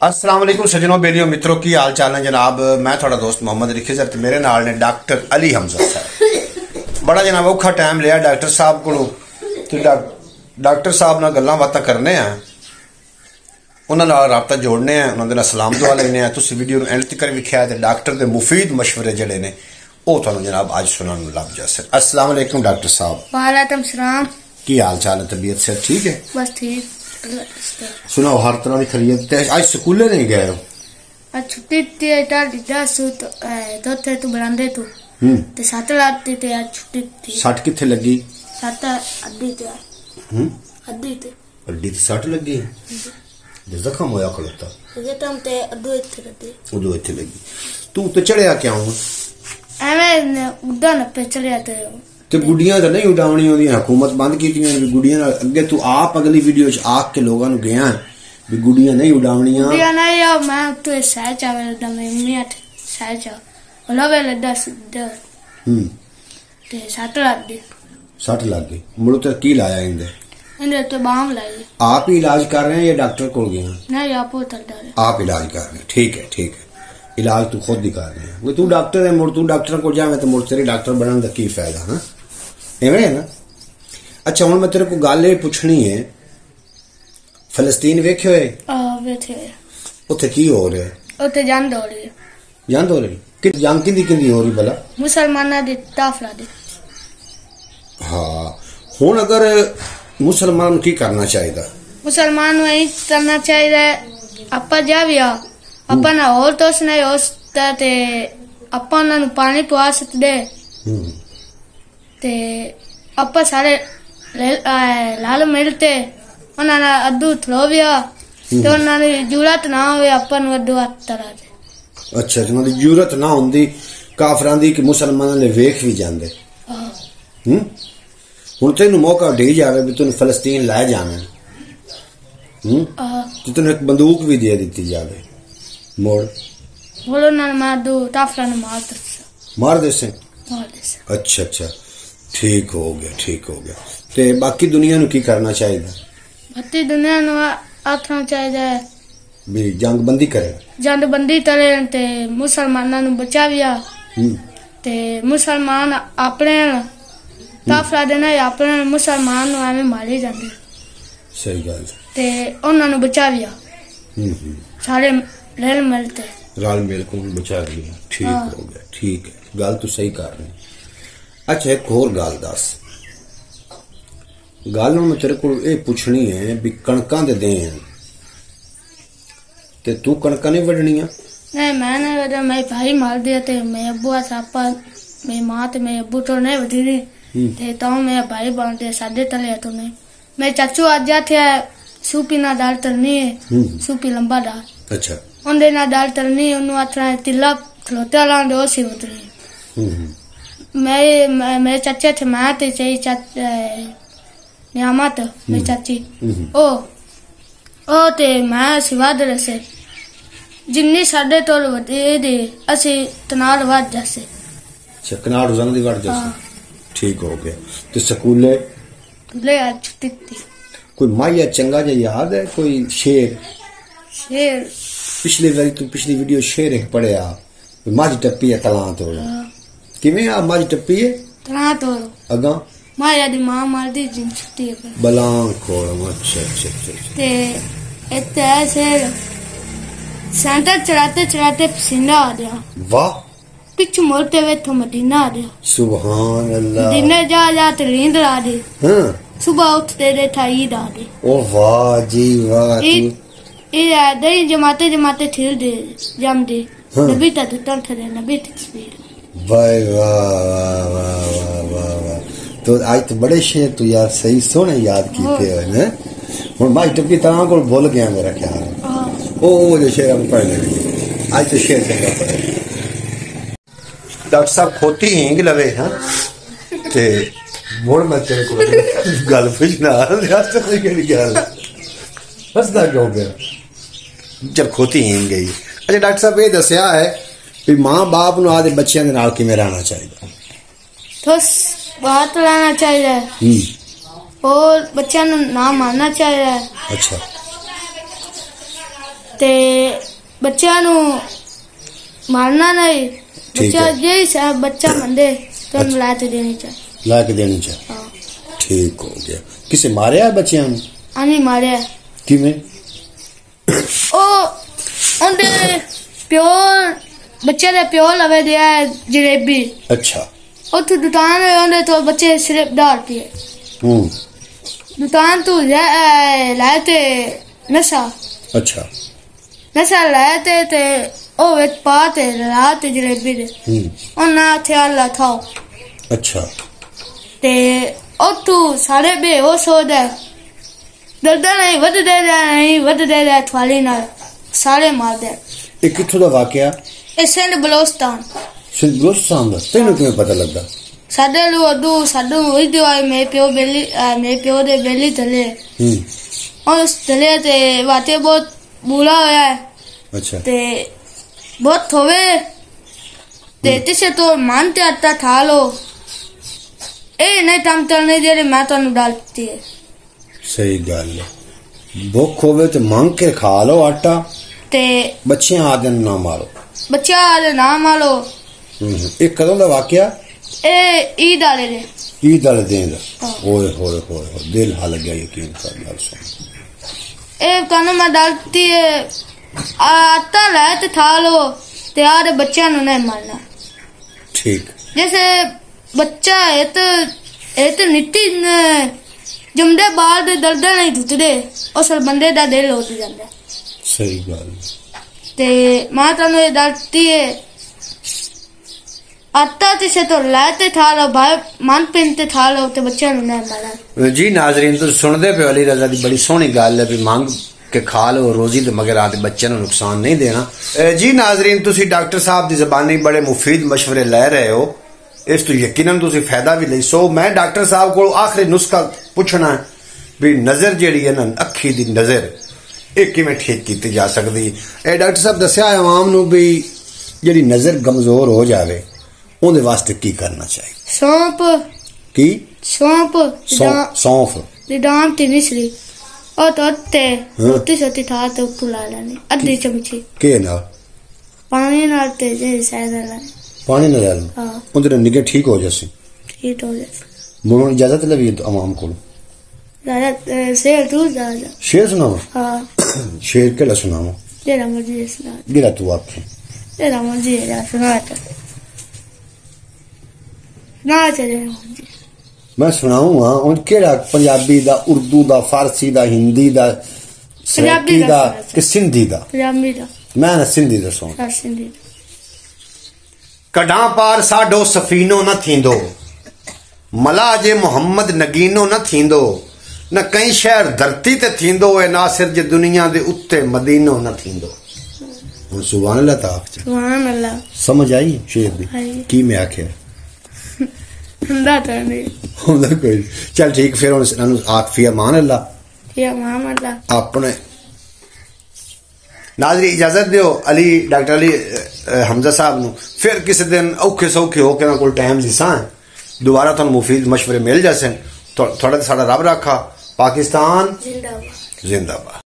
अस्सलाम वालेकुम सज्जनों बेलियों मित्रों की हाल चाल है जनाब। मैं थोड़ा दोस्त मोहम्मद रिखिजर ते मेरे नाल ने डॉक्टर अली हमजा साहब। बड़ा जनाब औखा टाइम लिया डॉक्टर साहब को ते डॉक्टर साहब नाल गल्लां बातां करने आ, उन्हां नाल राबता जोड़ने आ, उन्हां दे नाल सलाम दुआ लेने आ। तुसीं वीडियो नूं एंड तक वेखिया ते डॉक्टर दे मुफीद मशवरे जिहड़े ने ओह तुहानूं जनाब अज सुनण नूं लभ जासे। अस्सलाम वालेकुम डॉक्टर साहब। वालेकुम सलाम। की हाल चाल है? तबीयत से ठीक है? बस ठीक। सुनाओ हर तरह की खैरियत। आज स्कूले नहीं गए हो? आज छुट्टी थी टाल दिदा सु तो थे तू बरांदे तू ते सात लाती ते आज छुट्टी थी। सट किथे लगी? सात अड्डी ते अड्डी ते सट लगी ते जख्म होया खलोता ये तम ते अड्डू इथे लगी। उदो इथे लगी। तू ते चढ़िया क्यों? एवें उड़ा न पे चलिया ते गुडियां तो नहीं उडावनी होंदी, हुकूमत बंद की गुडियां अगे। तू आप अगली वीडियो च आख के लोगों नु गया भी गुडियां नहीं उडावनियां। गुडियां नहीं या मैं तो सह चावे दा मैं मियाट सह चा ओला वेले 10 ते 7 लाख दी 60 लाख गई। मुड़ तो की लाया इंदे तो बाम लाई। आप ही इलाज कर रहे हैं या डॉक्टर को गए? नहीं आप होता आप इलाज कर रहे हैं। ठीक है ठीक है, इलाज तू खुद ही कर रहे हैं। तू डॉक्टर है, मुड़ तू डॉक्टर को जावे तो मुड़ तेरे डॉक्टर बनने का की फायदा? हाँ एवं है ना। अच्छा हुण मैं तेरे को गल ये पुछनी है, फलस्तीन वेख्यो है? वेखे उत्थे की हो रहा है? उत्थे जंग हो रही है। जंग हो रही? कि जंग किंदी हो रही भला? मुसलमाना दी ताफरा दी। हाँ हुण अगर मुसलमान की करना चाहिए? मुसलमान वही करना चाहिए आपा जाविया आपा ना और तो नहीं होता ते आपा ना पानी पवा सकते ते आपा सारे लाल मिलते उन्होंने अद्दू थलोविया तो उन्होंने जरूरत ना हो आपा नु अद्दू तरह दे। अच्छा उन्होंने जरूरत ना होंदी काफरां दी कि मुसलमानां ने वेख भी जांदे। हुण तैनूं मौका दे जावे भी तैनूं फलस्तीन लै जाना तो तैनूं एक बंदूक भी दे दी जावे मोड़ बोलो ना मार दो ताफरा ने मार दे से। अच्छा अच्छा ठीक हो गया ते बाकी दुनिया नु की करना चाहिए? बाकी दुनिया नु आखना चाहिए भी जंग बंदी करे, जंग बंदी करे ते मुसलमानां नु बचाविया ते मुसलमान अपने ताफरा दे ना अपने मुसलमान नु एवें मारे जांदे। सही गल ते उन्हां नु बचाविया सारे रल मिल को बचा लिया। ठीक हो गया ठीक है, गल तू सही कर रही। अच्छा एक होर गल दस, गल मैं तेरे को ये पूछनी है भी कणकां दे दिन ते तू कणकां नहीं वढनियां? नहीं मैं नहीं वढा, मैं भाई मार दिया ते मैं अब्बू सापा मैं मां ते मैं अब्बू तो नहीं वढी ते तो मैं भाई बन दे साडे तले तो नहीं। मैं चाचू आज जाते सूपी ना दाल तरनी है सूपी लंबा दाल। अच्छा उनदे ना दाल तरनी उन्नु आथरा तिला खलोता लांदे ओ सी उतरी। मैं चाचा थे मैं ते चई न्यामत मैं चाची ओ ते मैं सिवाद रसे जिन्नी साडे तोल वदे दे असि तनाल वध जसे। अच्छा कनाल रोजाना दी वध जसे। ठीक हो गया। ते स्कूले ले आज छुट्टी थी। कोई माया चंगा जा याद है? कोई शेर पिछली बारी तू पिछली वीडियो शेर एक पढ़िया मझ टप्पी है तलां तोड़ किवें आ मझ टप्पी है तलां तोड़ अगा माया दी मां मार दी जिन छुट्टी है बलां खोल। अच्छा ते इत्ते शेर सैंटर चढ़ाते पसीना आ गया। वाह पिछ मोड़ते वे तो मदीना आ गया। सुभान अल्लाह। मदीने जा ते नींद आ गई। हां सुबह उठते दे था ईद आ गई। ओ वाह जी वाह। दही जमाते ठिल दे जम दे नबी ता दुतन थे नबी तस्वीर। वाह वाह वाह वाह। तो आज तो बड़े शेर तू यार सही सोने याद कीते हो ना। हुन माई टप्पी ता को भूल गया मेरा ख्याल। ओ जो शेर हम पढ़ ले आज तो शेर चंगा पढ़े। डॉक्टर साहब खोती हिंग लवे हां ते मोड़ मैं तेरे को गल पूछना रियासत की केड़ी गल हसदा क्यों गया जब खोती हिंग गई? अच्छा डॉक्टर साहब ये दसिया है भी मां बाप नु आदे बच्चों के नाल किवें रहना चाहिए? तो बात लाना चाहिए और बच्चों नु ना मारना चाहिए। अच्छा ते बच्चा नु मारना नहीं, बच्चा यही साहब बच्चा मंदे तो अच्छा। ला के देनी चाहिए, ला के देनी चाहिए। हाँ। ठीक हो गया। किसे मारिया बच्चे आनी मारे किवें ओ उनदे प्यो बच्चे दे प्यो लवे दिया जलेबी। अच्छा उथे दुकान है उनदे तो बच्चे सिर्फ ₹10 दुकान तू लाए थे नशा। अच्छा नशा लाए थे ओ विच पाते रात जलेबी दे उन्ना थे अल्लाह खाओ। अच्छा ते उथू सारे बेहोश हो गए, दर्द नहीं वधदे जाए थवाली नाल सारे मार दे। ये कित्थों दा वाकया? ए सिंध बलोचिस्तान दा तेनू किवें पता लगा? साडे साडू होई दिवाई मेरे प्यो दे बेली थले और उस थले ते वाते बहुत बुरा होया है। अच्छा ते बहुत होवे ते तिसे तो मानते आटा ठा लो ए नहीं टम चलने दे मैं तो डालती है। सही गल है, भुख होवे ते मांग के खा लो आटा ते बच्चे आदे ना मारो, बच्चा आदे ना मारो। ये कदों दा वाकया? ए ईद आले दिन दा। ओए होए होए दिल हाल गया यकीन कर गल सुन। ए कन मैं डालती है आटा लाए ते खा लो ते आदे बच्चा नु नहीं मारना। ठीक जैसे बच्चा है तो नित्ती जमदे बाल दे दर्द नहीं टुटदे असल बंदे दा दिल हो जांदा। सही गल ते मां तनु ये दलती है आटा तिसे तो लाते था लो भाई मन पिनते था लो ते बच्चे नु नहीं मारना। जी नाजरीन तो सुनदे पे अली रजा दी बड़ी सोहनी गल है भी मांग के खा लो रोजी दे मगर आदे बच्चे नु नुकसान नहीं देना। जी नाजरीन तुसी डॉक्टर साहब दी ज़बानी बड़े मुफीद मशवरे ले रहे हो, इस तो यकीनन तुसी फायदा भी ले। सो मैं डॉक्टर साहब को आखिरी नुस्खा पूछना है भी नजर जेड़ी है ना अखी दी नजर ये किवें ठीक की जा सकती है? डॉक्टर साहब दस्या आवाम नु भी जेड़ी नजर कमजोर हो जावे उहदे वास्ते की करना चाहिए? सौंफ की सौंफ दाम ती मिश्री और तो ते रोटी सोटी था तो पुला लेनी आधी चमची के ना पानी नाल ते जे शायद ला पानी ना डाल। हां उधर निगे ठीक हो जासी, ठीक हो जासी। बोलो इजाजत लवी आवाम को इजाजत शेर तू जा शेर सुनाओ। हां शेर केड़ा सुनाओ? तेरा मर्जी सुना गिरा तू आखे तेरा मर्जी है सुना ना चले मैं सुनाऊंगा उन केड़ा पंजाबी दा उर्दू दा फारसी दा हिंदी दा पंजाबी दा कि सिंधी दा? पंजाबी दा। मैं ना सिंधी दा सुन। सिंधी कडां पार साडो सफीनो न थींदो मला जे मोहम्मद नगीनो न थींदो न कई शहर धरती ते थींदो ए नासिर जे दुनिया दे उत्ते मदीनो न थींदो। हुन सुभान अल्लाह ता सुभान अल्लाह समझ आई शेर दी की मैं आखिया हुंदा तो नहीं हुंदा कोई चल ठीक फिर हुन आखिया मान अल्लाह या मान अल्लाह अपने नाजरी इजाजत दियो अली डॉक्टर अली हमजा साहब नु फिर किसी दिन औखे सौखे हो के ना कोई टाइम दिसा दोबारा तुम मुफीद मशवरे मिल जासन थोड़ा साड़ा रब रखा। पाकिस्तान जिंदाबाद।